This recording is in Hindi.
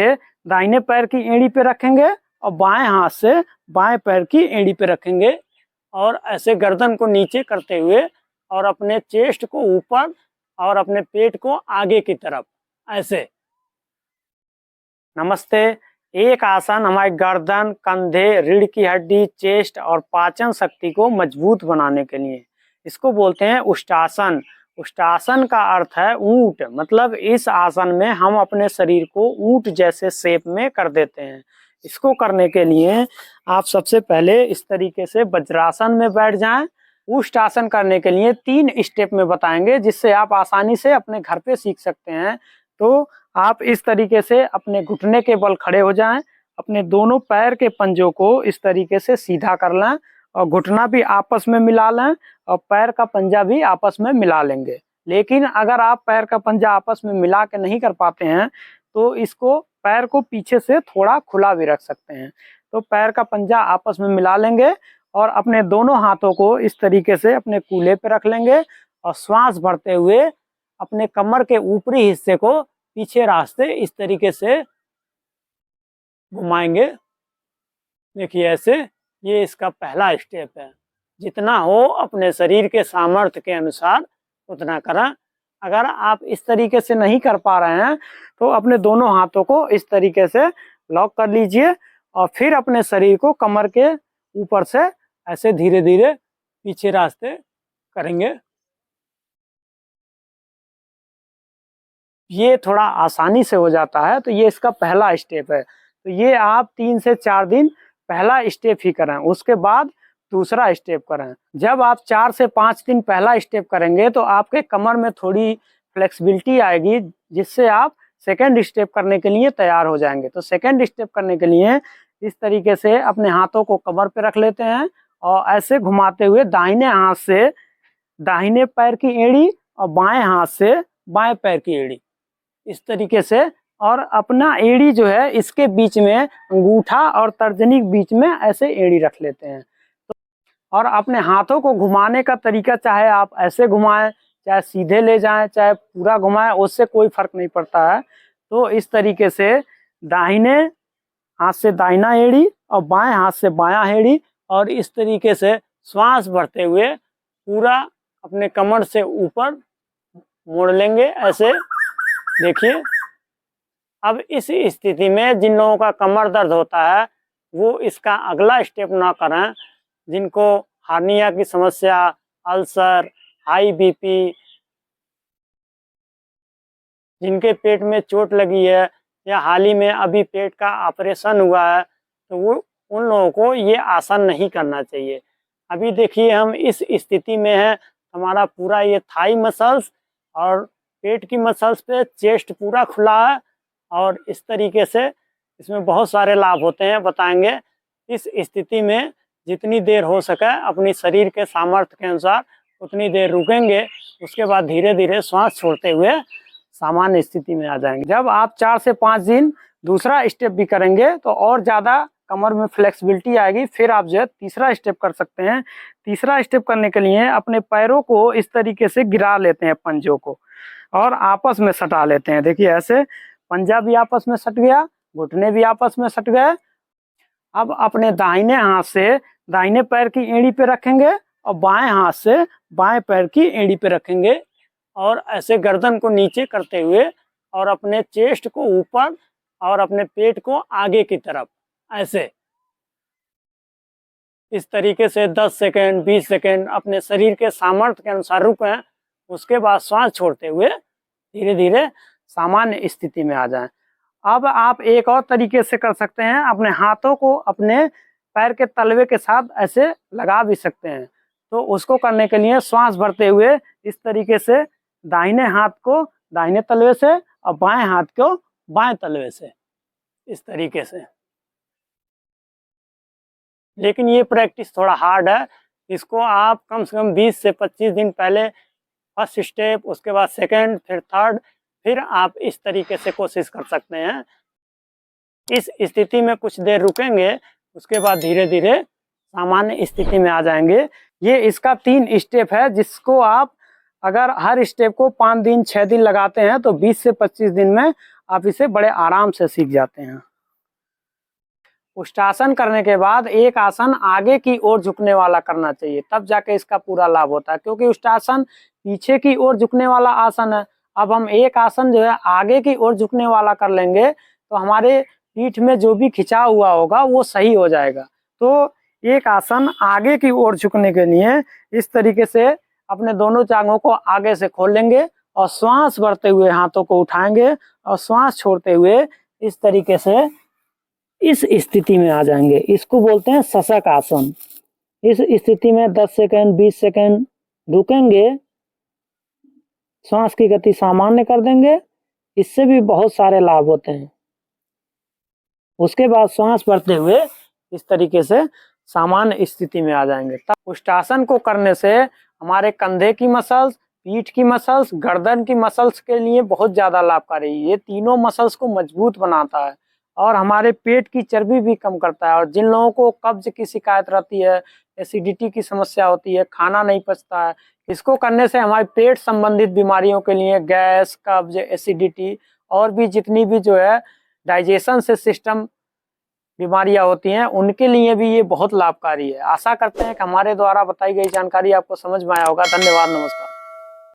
दाहिने पैर की एड़ी पे रखेंगे और बाएं हाथ से बाएं पैर की एड़ी पे रखेंगे और ऐसे गर्दन को नीचे करते हुए और अपने चेस्ट को ऊपर और अपने पेट को आगे की तरफ ऐसे। नमस्ते। एक आसन हमारे गर्दन, कंधे, रीढ़ की हड्डी, चेस्ट और पाचन शक्ति को मजबूत बनाने के लिए, इसको बोलते हैं उष्टासन। उष्टासन का अर्थ है ऊंट, मतलब इस आसन में हम अपने शरीर को ऊंट जैसे शेप में कर देते हैं। इसको करने के लिए आप सबसे पहले इस तरीके से वज्रासन में बैठ जाएं। उष्टासन करने के लिए 3 स्टेप में बताएंगे जिससे आप आसानी से अपने घर पे सीख सकते हैं। तो आप इस तरीके से अपने घुटने के बल खड़े हो जाएं, अपने दोनों पैर के पंजों को इस तरीके से सीधा कर लें और घुटना भी आपस में मिला लें और पैर का पंजा भी आपस में मिला लेंगे। लेकिन अगर आप पैर का पंजा आपस में मिला के नहीं कर पाते हैं तो इसको पैर को पीछे से थोड़ा खुला भी रख सकते हैं। तो पैर का पंजा आपस में मिला लेंगे और अपने दोनों हाथों को इस तरीके से अपने कूल्हे पे रख लेंगे और श्वास भरते हुए अपने कमर के ऊपरी हिस्से को पीछे रास्ते इस तरीके से घुमाएंगे। देखिए ऐसे, ये इसका पहला स्टेप है। जितना हो अपने शरीर के सामर्थ्य के अनुसार उतना करें। अगर आप इस तरीके से नहीं कर पा रहे हैं तो अपने दोनों हाथों को इस तरीके से लॉक कर लीजिए और फिर अपने शरीर को कमर के ऊपर से ऐसे धीरे धीरे पीछे रास्ते करेंगे। ये थोड़ा आसानी से हो जाता है, तो ये इसका पहला स्टेप है। तो ये आप 3 से 4 दिन पहला स्टेप ही करें, उसके बाद दूसरा स्टेप करें। जब आप 4 से 5 दिन पहला स्टेप करेंगे तो आपके कमर में थोड़ी फ्लेक्सिबिलिटी आएगी जिससे आप सेकंड स्टेप करने के लिए तैयार हो जाएंगे। तो सेकंड स्टेप करने के लिए इस तरीके से अपने हाथों को कमर पे रख लेते हैं और ऐसे घुमाते हुए दाहिने हाथ से दाहिने पैर की एड़ी और बाएं हाथ से बाएं पैर की एड़ी इस तरीके से, और अपना एड़ी जो है इसके बीच में अंगूठा और तर्जनी के बीच में ऐसे एड़ी रख लेते हैं। और अपने हाथों को घुमाने का तरीका चाहे आप ऐसे घुमाएं, चाहे सीधे ले जाएं, चाहे पूरा घुमाएं, उससे कोई फर्क नहीं पड़ता है। तो इस तरीके से दाहिने हाथ से दाहिना एड़ी और बाएं हाथ से बायां एड़ी और इस तरीके से श्वास भरते हुए पूरा अपने कमर से ऊपर मोड़ लेंगे ऐसे। देखिए, अब इस स्थिति में जिन लोगों का कमर दर्द होता है वो इसका अगला स्टेप ना करें। जिनको हार्निया की समस्या, अल्सर, हाई बीपी, जिनके पेट में चोट लगी है या हाल ही में अभी पेट का ऑपरेशन हुआ है, तो वो उन लोगों को ये आसन नहीं करना चाहिए। अभी देखिए हम इस स्थिति में है, हमारा पूरा ये थाई मसल्स और पेट की मसल्स पे चेस्ट पूरा खुला है और इस तरीके से इसमें बहुत सारे लाभ होते हैं, बताएंगे। इस स्थिति में जितनी देर हो सके अपनी शरीर के सामर्थ्य के अनुसार उतनी देर रुकेंगे, उसके बाद धीरे धीरे श्वास छोड़ते हुए सामान्य स्थिति में आ जाएंगे। जब आप 4 से 5 दिन दूसरा स्टेप भी करेंगे तो और ज़्यादा कमर में फ्लेक्सिबिलिटी आएगी। फिर आप जो है तीसरा स्टेप कर सकते हैं। तीसरा स्टेप करने के लिए अपने पैरों को इस तरीके से गिरा लेते हैं पंजों को और आपस में सटा लेते हैं। देखिए ऐसे, पंजा भी आपस में सट गया, घुटने भी आपस में सट गए। अब अपने दाहिने हाथ से दाहिने पैर की एड़ी पे रखेंगे और बाएं हाथ से बाएं पैर की एड़ी पे रखेंगे और ऐसे गर्दन को नीचे करते हुए और अपने चेस्ट को ऊपर और अपने पेट को आगे की तरफ ऐसे। इस तरीके से 10 सेकेंड 20 सेकेंड अपने शरीर के सामर्थ्य के अनुसार रुकें। उसके बाद श्वास छोड़ते हुए धीरे धीरे सामान्य स्थिति में आ जाएं। अब आप एक और तरीके से कर सकते हैं, अपने हाथों को अपने पैर के तलवे के साथ ऐसे लगा भी सकते हैं। तो उसको करने के लिए श्वास भरते हुए इस तरीके से दाहिने हाथ को दाहिने तलवे से और बाएं हाथ को बाएं तलवे से इस तरीके से। लेकिन ये प्रैक्टिस थोड़ा हार्ड है, इसको आप कम से कम 20 से 25 दिन पहले फर्स्ट स्टेप, उसके बाद सेकंड, फिर थर्ड, फिर आप इस तरीके से कोशिश कर सकते हैं। इस स्थिति में कुछ देर रुकेंगे, उसके बाद धीरे धीरे सामान्य स्थिति में आ जाएंगे। ये इसका 3 स्टेप है जिसको आप अगर हर स्टेप को 5 दिन 6 दिन लगाते हैं तो 20 से 25 दिन में आप इसे बड़े आराम से सीख जाते हैं। उष्टासन करने के बाद एक आसन आगे की ओर झुकने वाला करना चाहिए, तब जाके इसका पूरा लाभ होता है, क्योंकि उष्टासन पीछे की ओर झुकने वाला आसन है। अब हम एक आसन जो है आगे की ओर झुकने वाला कर लेंगे तो हमारे पीठ में जो भी खिंचाव हुआ होगा वो सही हो जाएगा। तो एक आसन आगे की ओर झुकने के लिए इस तरीके से अपने दोनों टांगों को आगे से खोल लेंगे और श्वास भरते हुए हाथों को उठाएंगे और श्वास छोड़ते हुए इस तरीके से इस स्थिति में आ जाएंगे। इसको बोलते हैं शशक आसन। इस स्थिति में 10 सेकंड 20 सेकंड रुकेंगे, श्वास की गति सामान्य कर देंगे, इससे भी बहुत सारे लाभ होते हैं। उसके बाद श्वास भरते हुए इस तरीके से सामान्य स्थिति में आ जाएंगे। तब उष्टासन को करने से हमारे कंधे की मसल्स, पीठ की मसल्स, गर्दन की मसल्स के लिए बहुत ज़्यादा लाभकारी है। ये तीनों मसल्स को मजबूत बनाता है और हमारे पेट की चर्बी भी कम करता है। और जिन लोगों को कब्ज की शिकायत रहती है, एसिडिटी की समस्या होती है, खाना नहीं पचता है, इसको करने से हमारे पेट संबंधित बीमारियों के लिए, गैस, कब्ज, एसिडिटी और भी जितनी भी जो है डाइजेशन से सिस्टम बीमारियां होती हैं, उनके लिए भी ये बहुत लाभकारी है। आशा करते हैं कि हमारे द्वारा बताई गई जानकारी आपको समझ में आया होगा। धन्यवाद, नमस्कार।